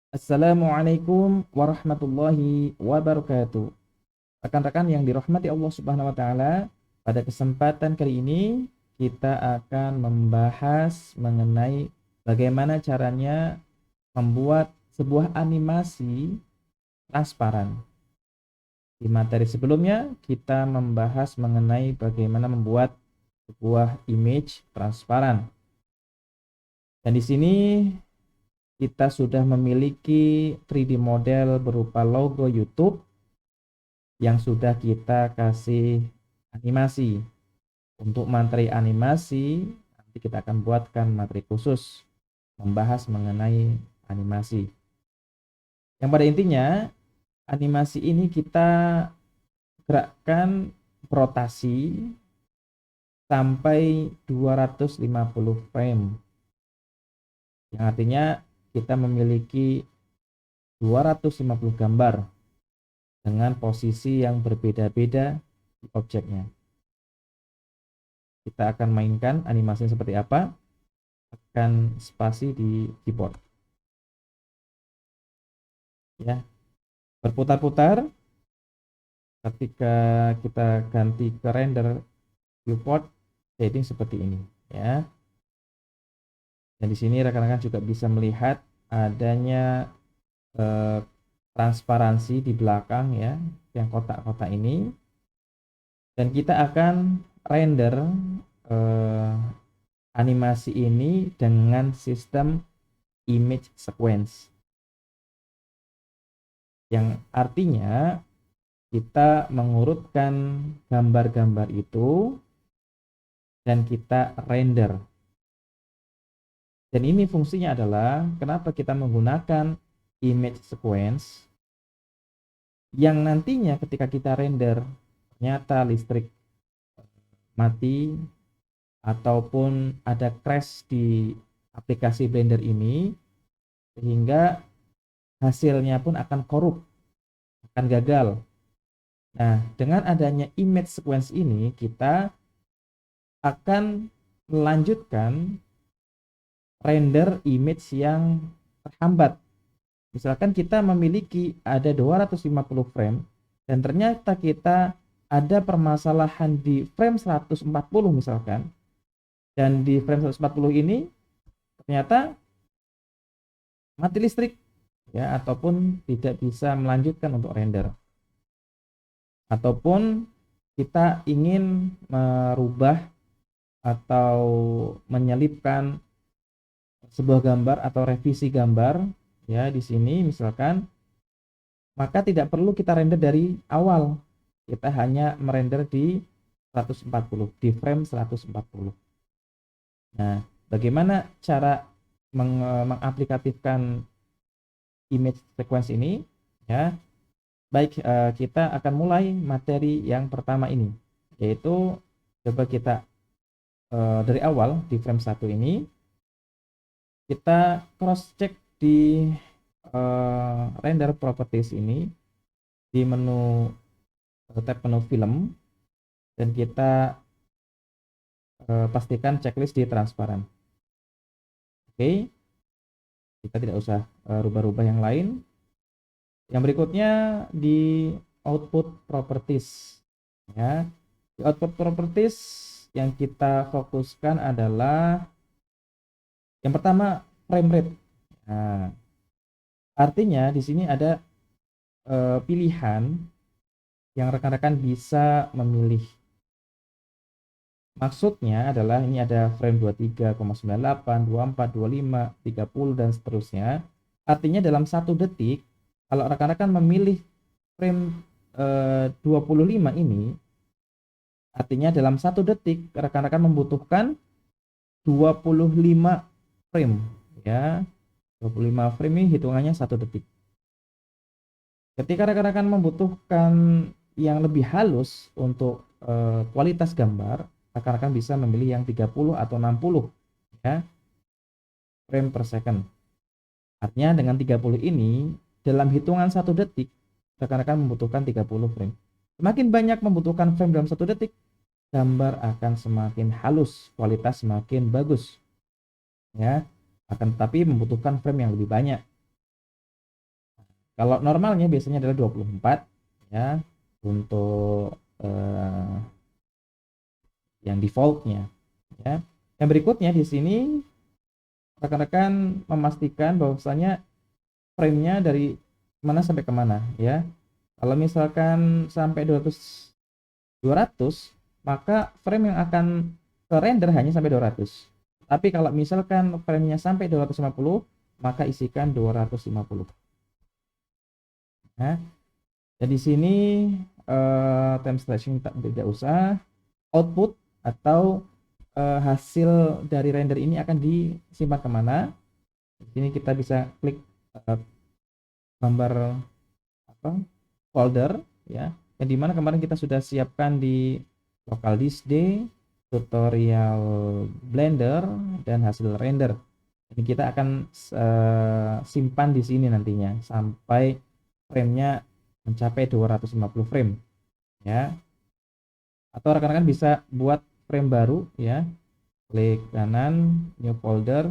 Assalamualaikum warahmatullahi wabarakatuh. Rekan-rekan yang dirahmati Allah Subhanahu wa taala, pada kesempatan kali ini kita akan membahas mengenai bagaimana caranya membuat sebuah animasi transparan. Di materi sebelumnya kita membahas mengenai bagaimana membuat sebuah image transparan. Dan di sini kita sudah memiliki 3D model berupa logo YouTube yang sudah kita kasih animasi. Untuk materi animasi, nanti kita akan buatkan materi khusus membahas mengenai animasi. Yang pada intinya, animasi ini kita gerakkan rotasi sampai 250 frame. Yang artinya kita memiliki 250 gambar dengan posisi yang berbeda-beda di objeknya. Kita akan mainkan animasinya seperti apa, tekan spasi di keyboard. Ya, berputar-putar. Ketika kita ganti ke render viewport, shading seperti ini, ya. Dan di sini rekan-rekan juga bisa melihat adanya transparansi di belakang, ya, yang kotak-kotak ini. Dan kita akan render animasi ini dengan sistem image sequence, yang artinya kita mengurutkan gambar-gambar itu dan kita render. Dan ini fungsinya adalah kenapa kita menggunakan image sequence, yang nantinya ketika kita render ternyata listrik mati ataupun ada crash di aplikasi Blender ini, sehingga hasilnya pun akan korup, akan gagal. Nah, dengan adanya image sequence ini, kita akan melanjutkan render image yang terhambat. Misalkan kita memiliki ada 250 frame dan ternyata kita ada permasalahan di frame 140 misalkan, dan di frame 140 ini ternyata mati listrik, ya, ataupun tidak bisa melanjutkan untuk render, ataupun kita ingin merubah atau menyelipkan sebuah gambar atau revisi gambar, ya, di sini misalkan, maka tidak perlu kita render dari awal, kita hanya merender di 140, di frame 140. Nah, bagaimana cara mengaplikatifkan image sequence ini, ya? Baik, kita akan mulai materi yang pertama ini, yaitu coba kita dari awal di frame 1 ini kita cross check di render properties ini di menu tab menu film, dan kita pastikan checklist di transparan. Oke, kita tidak usah rubah-rubah yang lain. Yang berikutnya di output properties, ya. Di output properties yang kita fokuskan adalah yang pertama frame rate. Nah, artinya di sini ada pilihan yang rekan-rekan bisa memilih. Maksudnya adalah ini ada frame 23,98, 24, 25, 30 dan seterusnya. Artinya dalam 1 detik, kalau rekan-rekan memilih frame 25 ini, artinya dalam 1 detik rekan-rekan membutuhkan 25 frame, ya. 25 frame ini hitungannya 1 detik. Ketika rekan-rekan membutuhkan yang lebih halus untuk kualitas gambar, rekan-rekan bisa memilih yang 30 atau 60, ya, frame per second. Artinya dengan 30 ini dalam hitungan 1 detik rekan-rekan membutuhkan 30 frame. Semakin banyak membutuhkan frame dalam 1 detik, gambar akan semakin halus, kualitas semakin bagus, ya. Akan tetapi membutuhkan frame yang lebih banyak. Kalau normalnya biasanya adalah 24 ya untuk yang defaultnya ya. Yang berikutnya di sini rekan-rekan memastikan bahwasanya frame-nya dari mana sampai kemana ya. Kalau misalkan sampai 200, maka frame yang akan ke render hanya sampai 200. Tapi kalau misalkan frame-nya sampai 250, maka isikan 250. Nah, dan di sini time slashing tidak usah. Output atau hasil dari render ini akan disimpan kemana? Di sini kita bisa klik gambar apa folder ya, yang dimana kemarin kita sudah siapkan di local disk D, tutorial Blender, dan hasil render. Ini kita akan simpan di sini nantinya sampai framenya mencapai 250 frame ya. Atau rekan-rekan bisa buat frame baru ya, klik kanan new folder,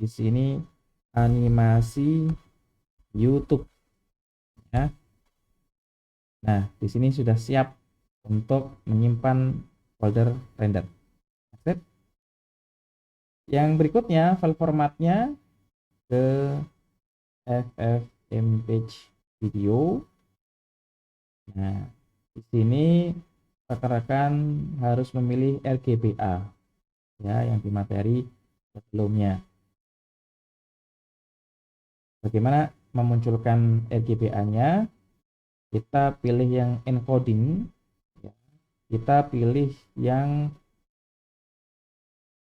di sini animasi YouTube ya. Nah, di sini sudah siap untuk menyimpan folder render. Sip. Yang berikutnya file formatnya ke FFmpeg video. Nah, di sini rekan-rekan harus memilih RGBA ya, yang di materi sebelumnya. Bagaimana memunculkan RGBA-nya? Kita pilih yang encoding ya. Kita pilih yang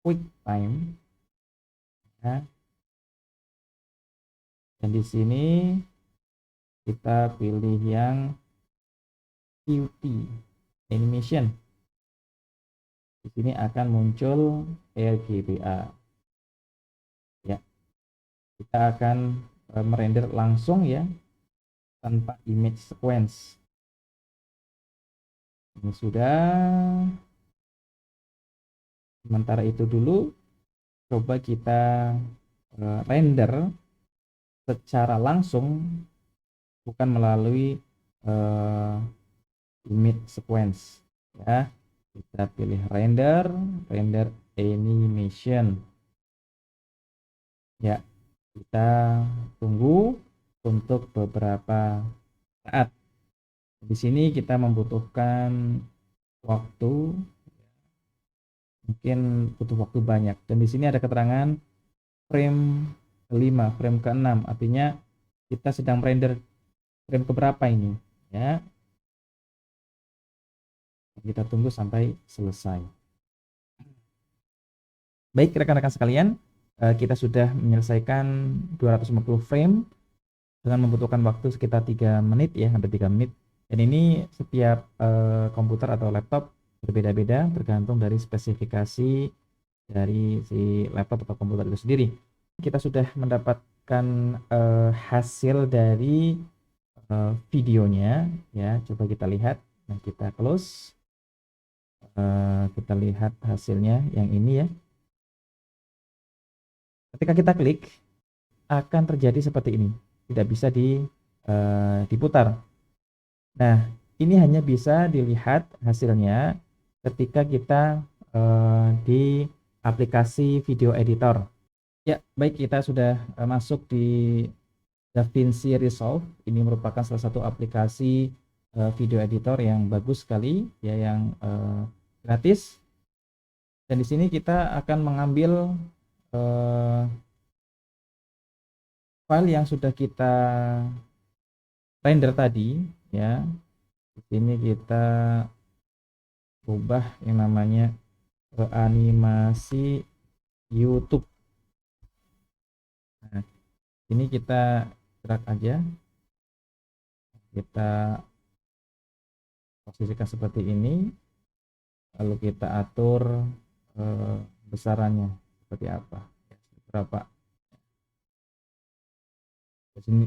QuickTime ya. Dan di sini kita pilih yang Qt animation. Di sini akan muncul RGBA ya. Kita akan merender langsung ya, tanpa image sequence. Ini sudah. Sementara itu dulu coba kita render secara langsung, bukan melalui image sequence ya. Kita pilih render animation ya. Kita tunggu untuk beberapa saat. Di sini kita membutuhkan waktu, mungkin butuh waktu banyak. Dan di sini ada keterangan frame ke-5, frame ke-6, artinya kita sedang merender frame keberapa ini ya. Kita tunggu sampai selesai. Baik rekan-rekan sekalian, kita sudah menyelesaikan 250 frame dengan membutuhkan waktu sekitar 3 menit ya, hampir 3 menit. Dan ini setiap komputer atau laptop berbeda-beda tergantung dari spesifikasi dari si laptop atau komputer itu sendiri. Kita sudah mendapatkan hasil dari videonya ya. Coba kita lihat. Nah, kita close. Kita lihat hasilnya yang ini ya. Ketika kita klik, akan terjadi seperti ini, tidak bisa diputar. Nah, ini hanya bisa dilihat hasilnya ketika kita di aplikasi video editor. Ya, baik, kita sudah masuk di DaVinci Resolve. Ini merupakan salah satu aplikasi video editor yang bagus sekali ya, yang gratis. Dan di sini kita akan mengambil file yang sudah kita render tadi ya. Di sini kita ubah yang namanya animasi YouTube. Nah, ini kita drag aja, kita posisikan seperti ini, lalu kita atur besarannya seperti apa, berapa.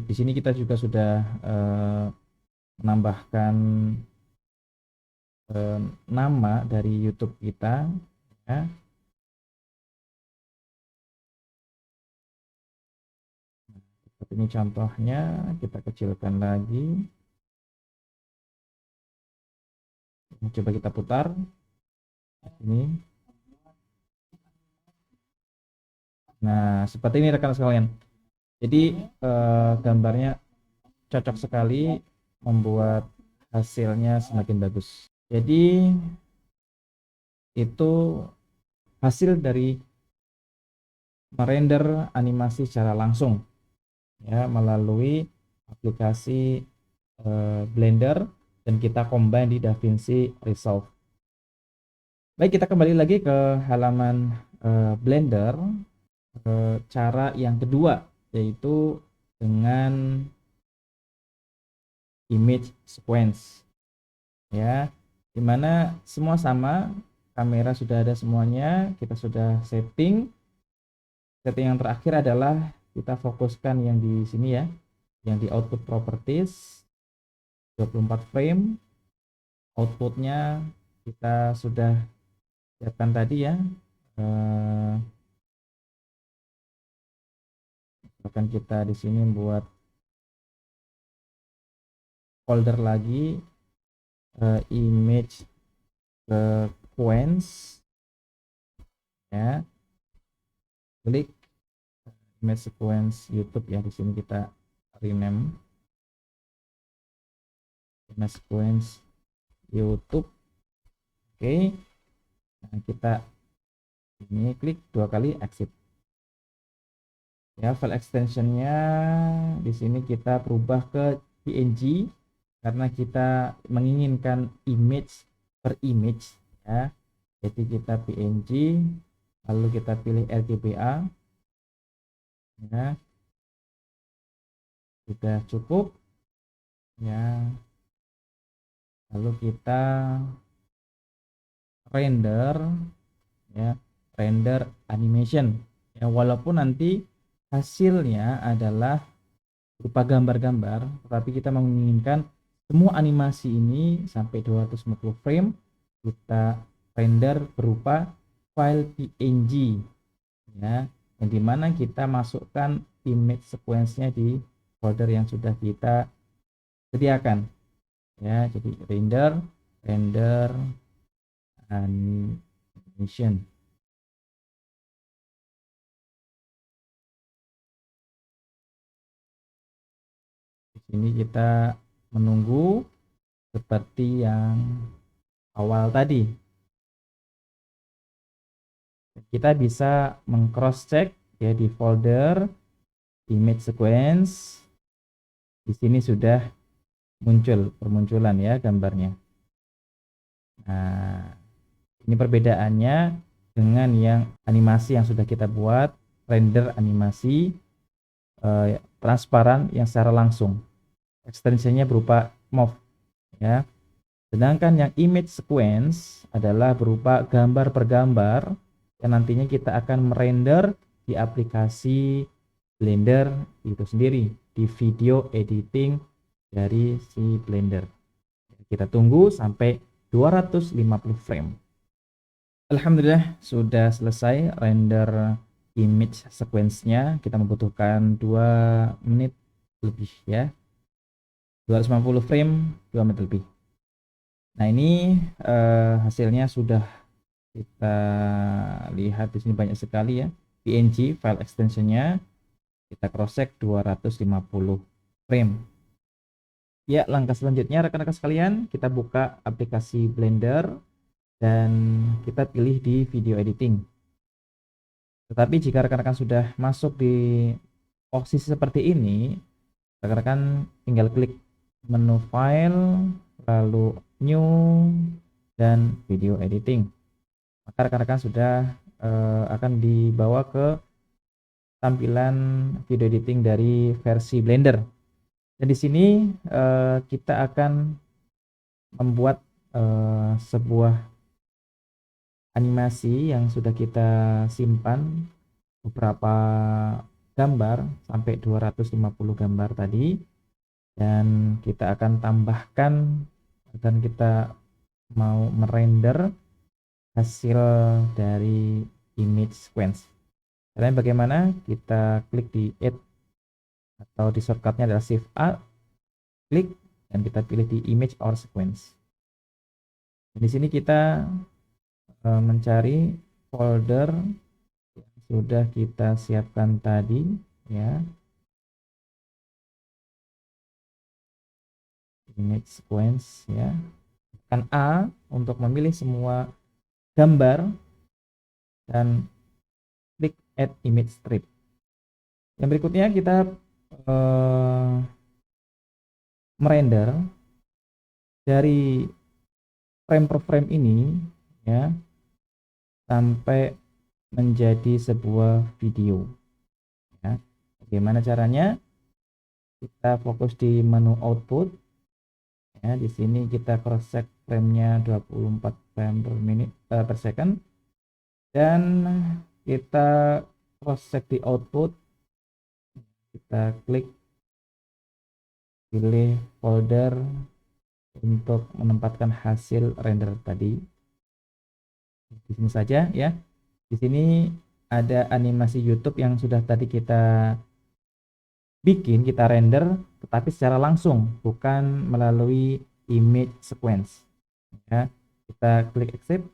Di sini kita juga sudah menambahkan nama dari YouTube kita ya. Seperti Ini contohnya, kita kecilkan lagi. Coba kita putar. Ini. Nah, seperti ini rekan sekalian. Jadi gambarnya cocok sekali, membuat hasilnya semakin bagus. Jadi itu hasil dari merender animasi secara langsung ya melalui aplikasi Blender, dan kita combine di DaVinci Resolve. Baik, kita kembali lagi ke halaman Blender, cara yang kedua yaitu dengan image sequence ya, dimana semua sama, kamera sudah ada semuanya, kita sudah setting yang terakhir adalah kita fokuskan yang di sini ya, yang di output properties 24 frame. Outputnya kita sudah siapkan tadi ya, akan kita di sini buat folder lagi, image sequence ya, klik image sequence YouTube ya, di sini kita rename image sequence YouTube. Oke, nah, kita ini klik 2 kali exit ya. File extensionnya di sini kita berubah ke PNG karena kita menginginkan image per image ya, jadi kita PNG, lalu kita pilih RGBA ya, sudah cukup ya, lalu kita render ya, render animation ya, walaupun nanti hasilnya adalah berupa gambar-gambar, tetapi kita menginginkan semua animasi ini sampai 250 frame kita render berupa file PNG ya, yang dimana kita masukkan image sequence-nya di folder yang sudah kita sediakan ya. Jadi render animation. Di sini kita menunggu seperti yang awal tadi. Kita bisa meng-cross check ya di folder image sequence. Di sini sudah muncul permunculan ya gambarnya. Nah, ini perbedaannya dengan yang animasi yang sudah kita buat, render animasi transparan yang secara langsung. Ekstensinya berupa MOV ya. Sedangkan yang image sequence adalah berupa gambar per gambar yang nantinya kita akan merender di aplikasi Blender itu sendiri, di video editing dari si Blender. Kita tunggu sampai 250 frame. Alhamdulillah sudah selesai render image sequence-nya. Kita membutuhkan 2 menit lebih ya. 250 frame 2 menit lebih. Nah, ini hasilnya sudah kita lihat di sini banyak sekali ya. PNG file extensionnya, kita cross check 250 frame. Ya, langkah selanjutnya rekan-rekan sekalian, kita buka aplikasi Blender dan kita pilih di video editing. Tetapi jika rekan-rekan sudah masuk di posisi seperti ini, rekan-rekan tinggal klik menu file, lalu new, dan video editing. Maka rekan-rekan sudah akan dibawa ke tampilan video editing dari versi Blender. Dan di sini kita akan membuat sebuah animasi yang sudah kita simpan, beberapa gambar sampai 250 gambar tadi, dan kita akan tambahkan dan kita mau merender hasil dari image sequence. Caranya bagaimana? Kita klik di add atau di shortcutnya adalah Shift A, klik dan kita pilih di image or sequence. Di sini kita mencari folder yang sudah kita siapkan tadi ya, image sequence ya. Tekan A untuk memilih semua gambar dan klik add image strip. Yang berikutnya kita merender dari frame per frame ini ya sampai menjadi sebuah video ya. Bagaimana caranya? Kita fokus di menu output ya. Di sini kita cross check framenya 24 frame per menit per second, dan kita cross check di output. Kita klik pilih folder untuk menempatkan hasil render tadi. Di sini saja ya. Di sini ada animasi YouTube yang sudah tadi kita bikin, kita render, tetapi secara langsung, bukan melalui image sequence. Ya, kita klik accept.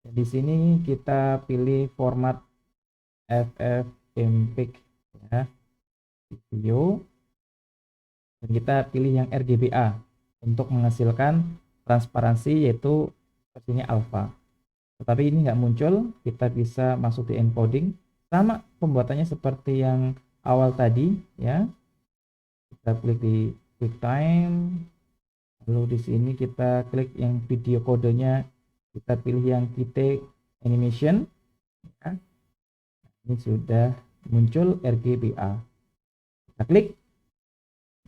Dan di sini kita pilih format FFmpeg ya, video, dan kita pilih yang RGBA untuk menghasilkan transparansi, yaitu versinya alpha. Tetapi ini nggak muncul, kita bisa masuk di encoding, sama pembuatannya seperti yang awal tadi ya. Kita klik di QuickTime, lalu di sini kita klik yang video kodenya, kita pilih yang Kite Animation ya. Ini sudah muncul RGBA, kita klik.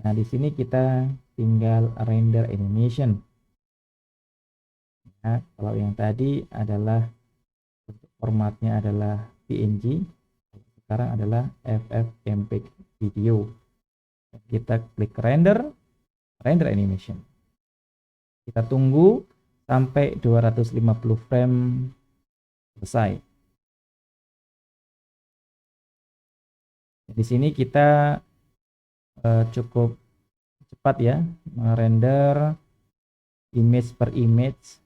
Nah, di sini kita tinggal render animation ya. Kalau yang tadi adalah formatnya adalah PNG, sekarang adalah FFmpeg video. Kita klik render animation. Kita tunggu sampai 250 frame selesai. Di sini kita cukup cepat ya merender image per image.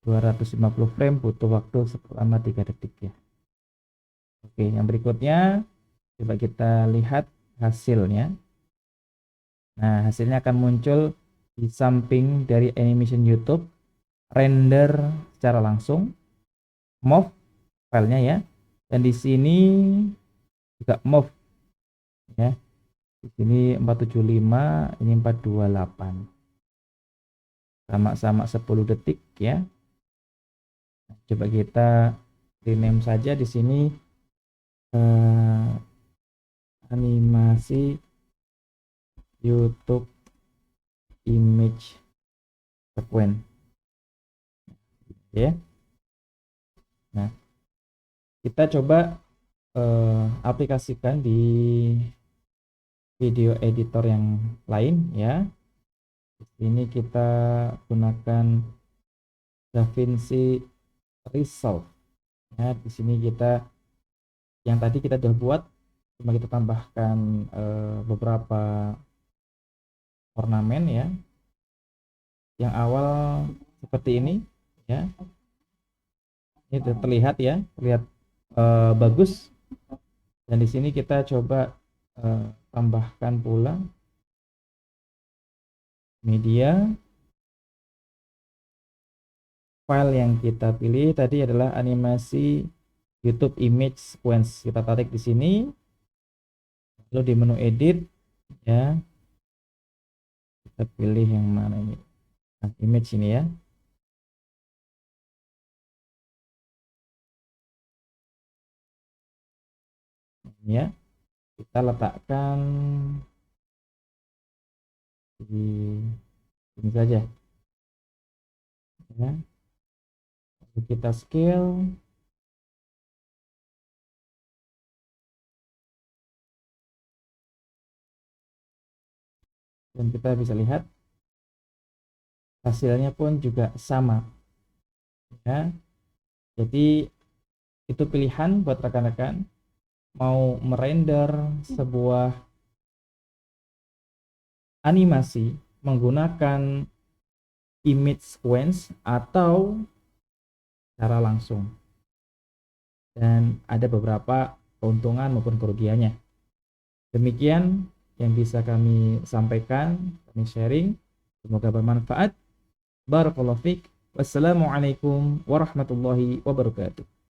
250 frame butuh waktu selama 3 detik ya. Oke, yang berikutnya coba kita lihat hasilnya. Nah, hasilnya akan muncul di samping dari animation YouTube, render secara langsung, MOV filenya ya, dan di sini juga MOV ya. Di sini 475, ini 428, sama-sama 10 detik ya. Coba kita rename saja di sini animasi YouTube image sequence ya. Nah, kita coba aplikasikan di video editor yang lain ya. Di sini kita gunakan DaVinci Resolve ya. Di sini kita yang tadi kita sudah buat, cuma kita tambahkan beberapa ornamen ya. Yang awal seperti ini ya. Ini terlihat ya, terlihat bagus. Dan di sini kita coba tambahkan pula media. File yang kita pilih tadi adalah animasi YouTube image sequence. Kita tarik di sini, lalu di menu edit ya, kita pilih yang mana ini, nah, image ini ya. Ini ya, kita letakkan di sini saja ya. Lalu kita scale, dan kita bisa lihat hasilnya pun juga sama ya. Jadi itu pilihan buat rekan-rekan mau merender sebuah animasi menggunakan image sequence atau secara langsung, dan ada beberapa keuntungan maupun kerugiannya. Demikian yang bisa kami sampaikan, kami sharing. Semoga bermanfaat. Barakallahu fiik. Wassalamualaikum warahmatullahi wabarakatuh.